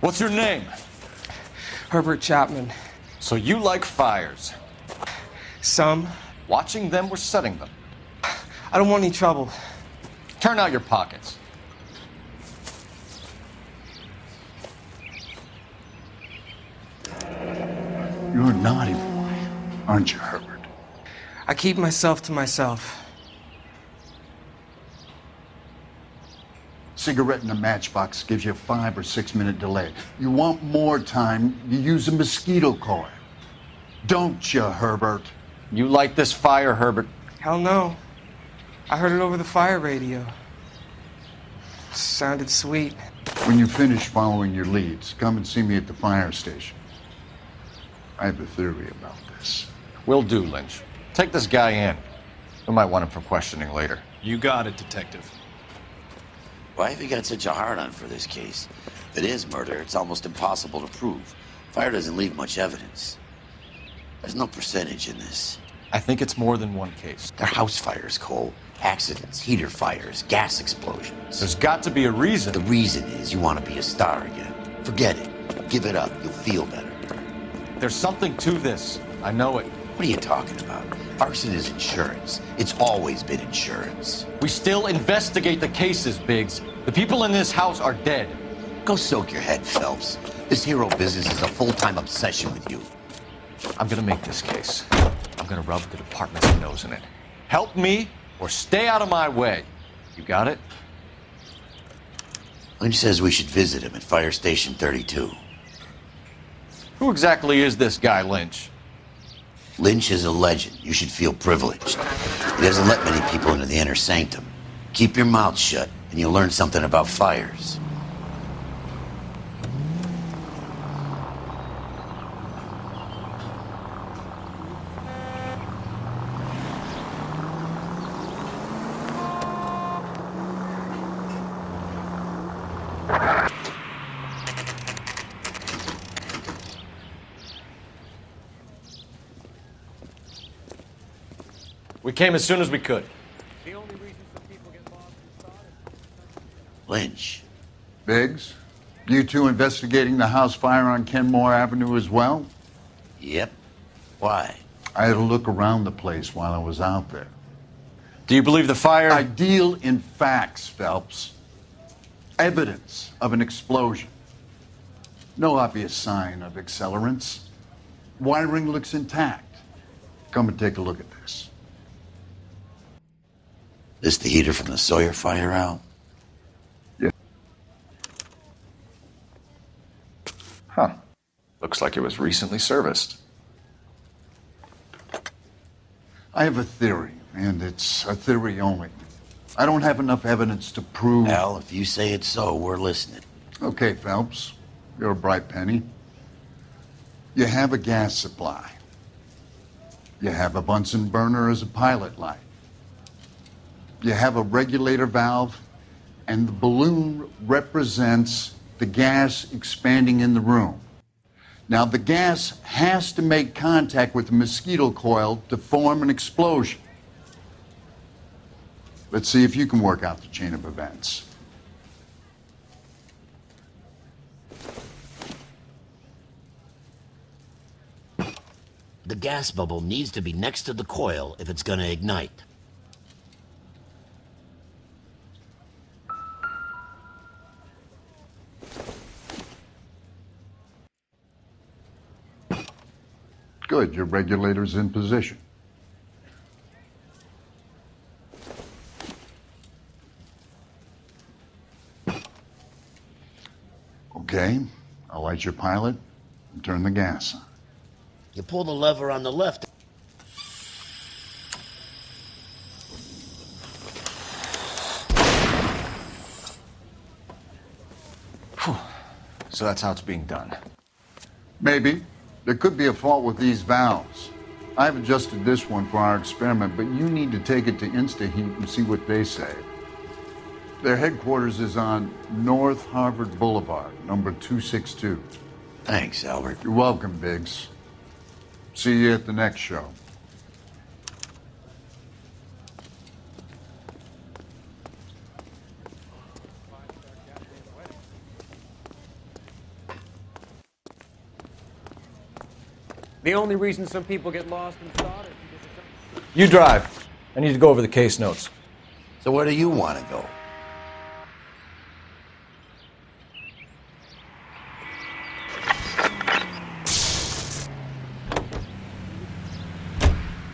What's your name? Herbert Chapman. So you like fires. Some. Watching them or setting them? I don't want any trouble. Turn out your pockets. You're a naughty boy, aren't you, Herbert? I keep myself to myself. Cigarette in a matchbox gives you a 5 or 6 minute delay. You want more time, you use a mosquito coil. Don't you, Herbert? You like this fire, Herbert? Hell no. I heard it over the fire radio. Sounded sweet. When you finish following your leads, come and see me at the fire station. I have a theory about this. Will do, Lynch. Take this guy in. We might want him for questioning later. You got it, Detective. Why have you got such a hard-on for this case? If it is murder, it's almost impossible to prove. Fire doesn't leave much evidence. There's no percentage in this. I think it's more than one case. They're house fires, Cole. Accidents, heater fires, gas explosions. There's got to be a reason. The reason is you want to be a star again. Forget it. Give it up. You'll feel better. There's something to this. I know it. What are you talking about? Arson is insurance. It's always been insurance. We still investigate the cases, Biggs. The people in this house are dead. Go soak your head, Phelps. This hero business is a full-time obsession with you. I'm gonna make this case. I'm gonna rub the department's nose in it. Help me or stay out of my way. You got it? Lynch says we should visit him at Fire Station 32. Who exactly is this guy, Lynch? Lynch is a legend. You should feel privileged. He doesn't let many people into the inner sanctum. Keep your mouth shut, and you'll learn something about fires. We came as soon as we could. Lynch. Biggs, you two investigating the house fire on Kenmore Avenue as well? Yep. Why? I had a look around the place while I was out there. Do you believe the fire? I deal in facts, Phelps. Evidence of an explosion. No obvious sign of accelerants. Wiring looks intact. Come and take a look at this. This the heater from the Sawyer fire, Al? Yeah. Huh. Looks like it was recently serviced. I have a theory, and it's a theory only. I don't have enough evidence to prove... Al, if you say it's so, we're listening. Okay, Phelps. You're a bright penny. You have a gas supply. You have a Bunsen burner as a pilot light. You have a regulator valve, and the balloon represents the gas expanding in the room. Now, the gas has to make contact with the mosquito coil to form an explosion. Let's see if you can work out the chain of events. The gas bubble needs to be next to the coil if it's gonna ignite. Good, your regulator's in position. Okay, I'll light your pilot and turn the gas on. You pull the lever on the left. So that's how it's being done. Maybe. There could be a fault with these valves. I've adjusted this one for our experiment, but you need to take it to InstaHeat and see what they say. Their headquarters is on North Harvard Boulevard, number 262. Thanks, Albert. You're welcome, Biggs. See you at the next show. The only reason some people get lost in thought is because You drive. I need to go over the case notes. So where do you want to go?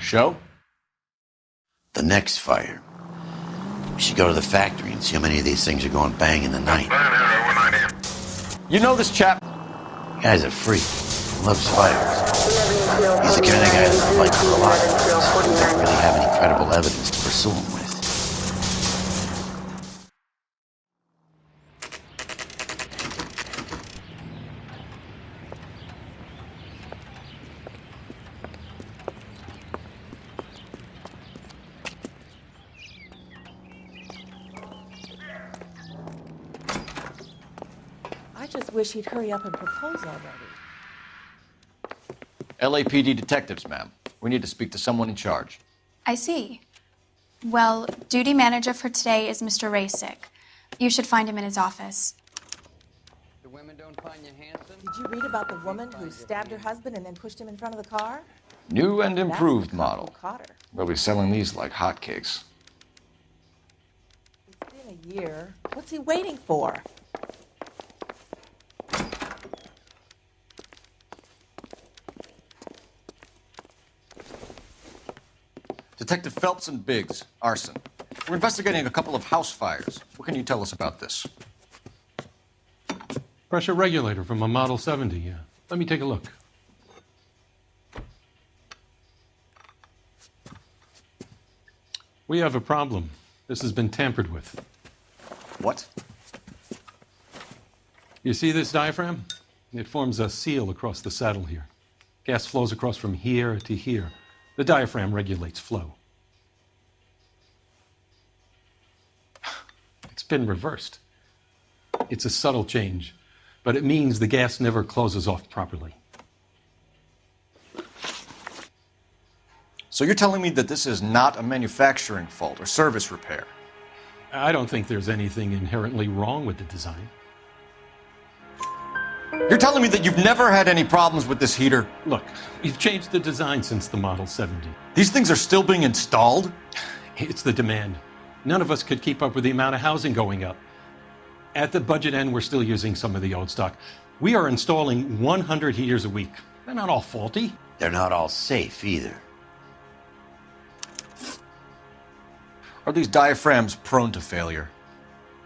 Show? The next fire. We should go to the factory and see how many of these things are going bang in the night. You know this chap? Guy's a freak. Loves fires. He's the kind of guy that fights for a lot of things. Don't really have any credible evidence to pursue him with. I just wish he'd hurry up and propose already. LAPD detectives, ma'am. We need to speak to someone in charge. I see. Well, duty manager for today is Mr. Rasick. You should find him in his office. the women don't find you handsome. Did you read about the woman who stabbed her husband and then pushed him in front of the car? New and improved That's the model. cop who caught her. They'll be selling these like hotcakes. It's been a year. What's he waiting for? Detective Phelps and Biggs, arson. We're investigating a couple of house fires. What can you tell us about this? Pressure regulator from a Model 70, yeah. Let me take a look. We have a problem. This has been tampered with. What? You see this diaphragm? It forms a seal across the saddle here. Gas flows across from here to here. The diaphragm regulates flow. It's been reversed. It's a subtle change, but it means the gas never closes off properly. So you're telling me that this is not a manufacturing fault or service repair? I don't think there's anything inherently wrong with the design. You're telling me that you've never had any problems with this heater? Look, we've changed the design since the Model 70. These things are still being installed? It's the demand. None of us could keep up with the amount of housing going up. At the budget end, we're still using some of the old stock. We are installing 100 heaters a week. They're not all faulty. They're not all safe either. Are these diaphragms prone to failure?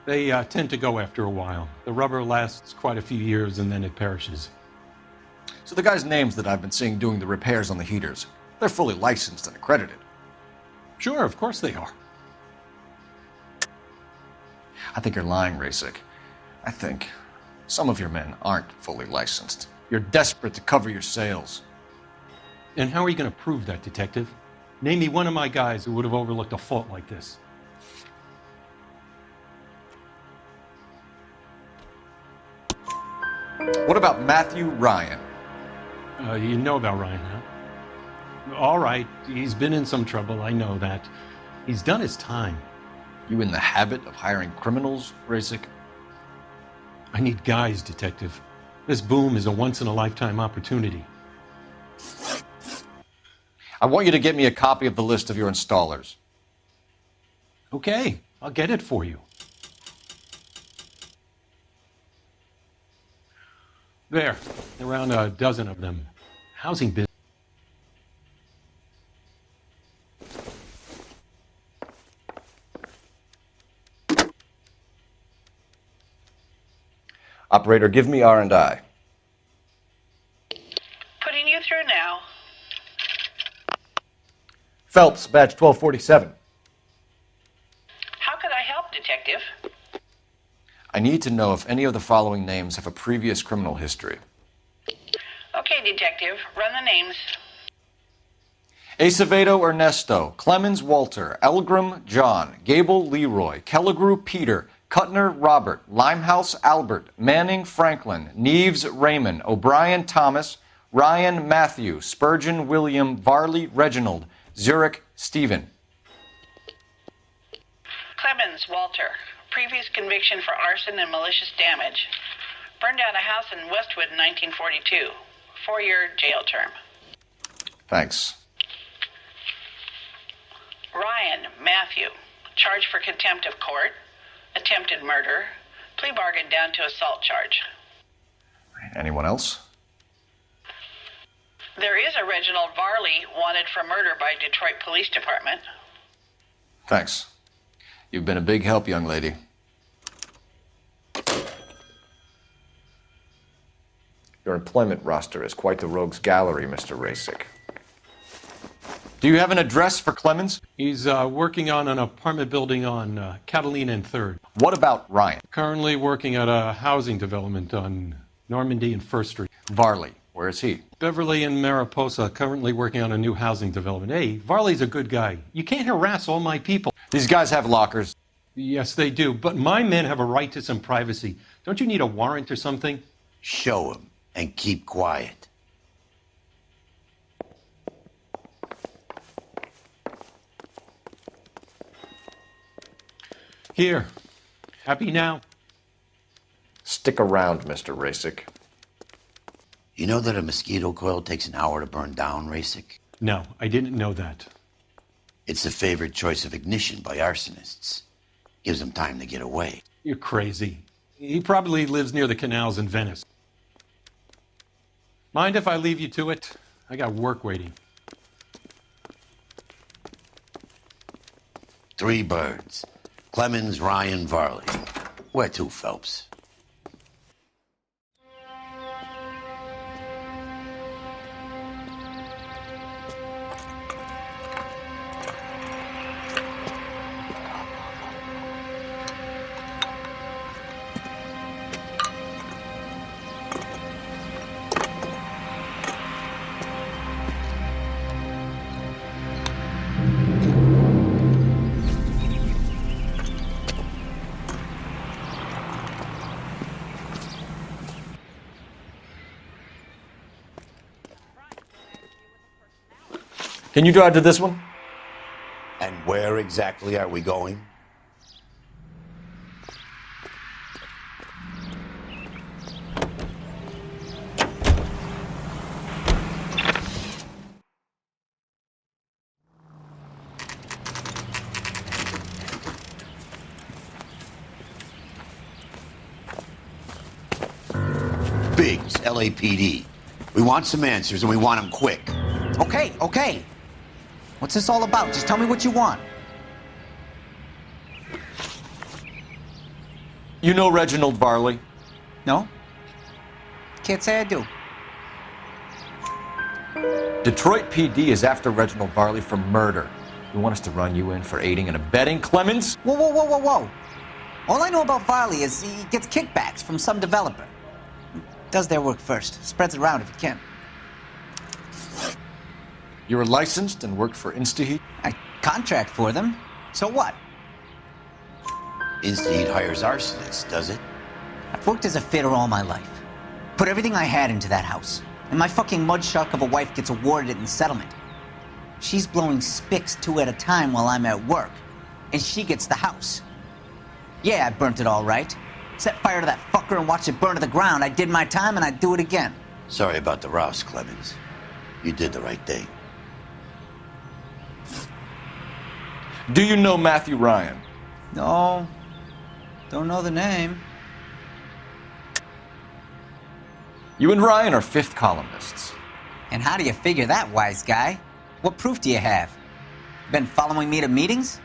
They tend to go after a while. The rubber lasts quite a few years and then it perishes. So the guys' names that I've been seeing doing the repairs on the heaters, they're fully licensed and accredited. Sure, of course they are. I think you're lying, Rasick. I think some of your men aren't fully licensed. You're desperate to cover your sales. And how are you going to prove that, Detective? Name me one of my guys who would have overlooked a fault like this. What about Matthew Ryan? You know about Ryan, huh? All right, he's been in some trouble, I know that. He's done his time. You in the habit of hiring criminals, Rasick? I need guys, Detective. This boom is a once-in-a-lifetime opportunity. I want you to get me a copy of the list of your installers. Okay, I'll get it for you. There, around a dozen of them. Housing business. Operator, give me R&I. Putting you through now. Phelps, badge 1247. How could I help, Detective? I need to know if any of the following names have a previous criminal history. Okay, Detective, run the names. Acevedo Ernesto, Clemens Walter, Elgram John, Gable Leroy, Kelligrew Peter, Kuttner Robert, Limehouse Albert, Manning Franklin, Neves Raymond, O'Brien Thomas, Ryan Matthew, Spurgeon William, Varley Reginald, Zurich Stephen. Clemens Walter, previous conviction for arson and malicious damage. Burned down a house in Westwood in 1942. 4-year jail term. Thanks. Ryan Matthew, charged for contempt of court, attempted murder, plea bargain down to assault charge. Anyone else? There is a Reginald Varley wanted for murder by Detroit Police Department. Thanks. You've been a big help, young lady. Your employment roster is quite the rogues gallery, Mr. Rasick. Do you have an address for Clemens? He's working on an apartment building on Catalina and 3rd. What about Ryan? Currently working at a housing development on Normandy and 1st Street. Varley, where is he? Beverly and Mariposa, currently working on a new housing development. Hey, Varley's a good guy. You can't harass all my people. These guys have lockers. Yes, they do, but my men have a right to some privacy. Don't you need a warrant or something? Show him and keep quiet. Here. Happy now? Stick around, Mr. Rasick. You know that a mosquito coil takes an hour to burn down, Rasick? No, I didn't know that. It's the favorite choice of ignition by arsonists. Gives them time to get away. You're crazy. He probably lives near the canals in Venice. Mind if I leave you to it? I got work waiting. 3 birds. Clemens, Ryan, Varley. Where to, Phelps? Can you drive to this one? And where exactly are we going? Biggs, LAPD. We want some answers and we want them quick. Okay. What's this all about? Just tell me what you want. You know Reginald Varley? No? Can't say I do. Detroit PD is after Reginald Varley for murder. You want us to run you in for aiding and abetting Clemens? Whoa. All I know about Varley is he gets kickbacks from some developer. Does their work first. Spreads it around if he can. You were licensed and worked for InstaHeat? I contract for them. So what? InstaHeat hires arsonists, does it? I've worked as a fitter all my life. Put everything I had into that house. And my fucking mudshark of a wife gets awarded it in settlement. She's blowing spics 2 at a time while I'm at work. And she gets the house. Yeah, I burnt it all right. Set fire to that fucker and watched it burn to the ground. I did my time and I'd do it again. Sorry about the rouse, Clemens. You did the right thing. Do you know Matthew Ryan? No. Don't know the name. You and Ryan are 5th columnists. And how do you figure that, wise guy? What proof do you have? Been following me to meetings?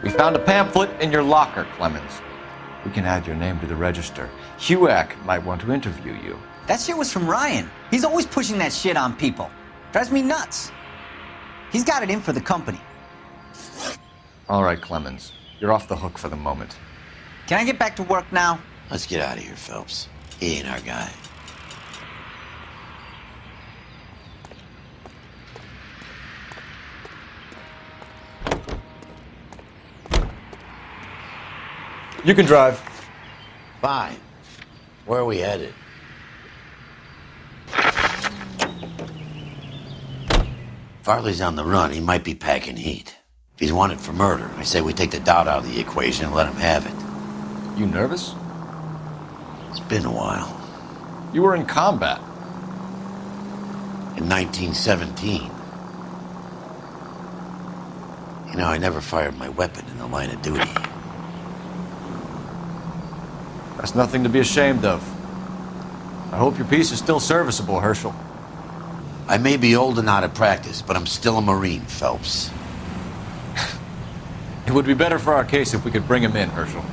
We found a pamphlet in your locker, Clemens. We can add your name to the register. HUAC might want to interview you. That shit was from Ryan. He's always pushing that shit on people. Drives me nuts. He's got it in for the company. All right, Clemens. You're off the hook for the moment. Can I get back to work now? Let's get out of here, Phelps. He ain't our guy. You can drive. Fine. Where are we headed? Farley's on the run. He might be packing heat. If he's wanted for murder, I say we take the doubt out of the equation and let him have it. You nervous? It's been a while. You were in combat. In 1917. You know, I never fired my weapon in the line of duty. That's nothing to be ashamed of. I hope your piece is still serviceable, Herschel. I may be old and out of practice, but I'm still a Marine, Phelps. It would be better for our case if we could bring him in, Herschel.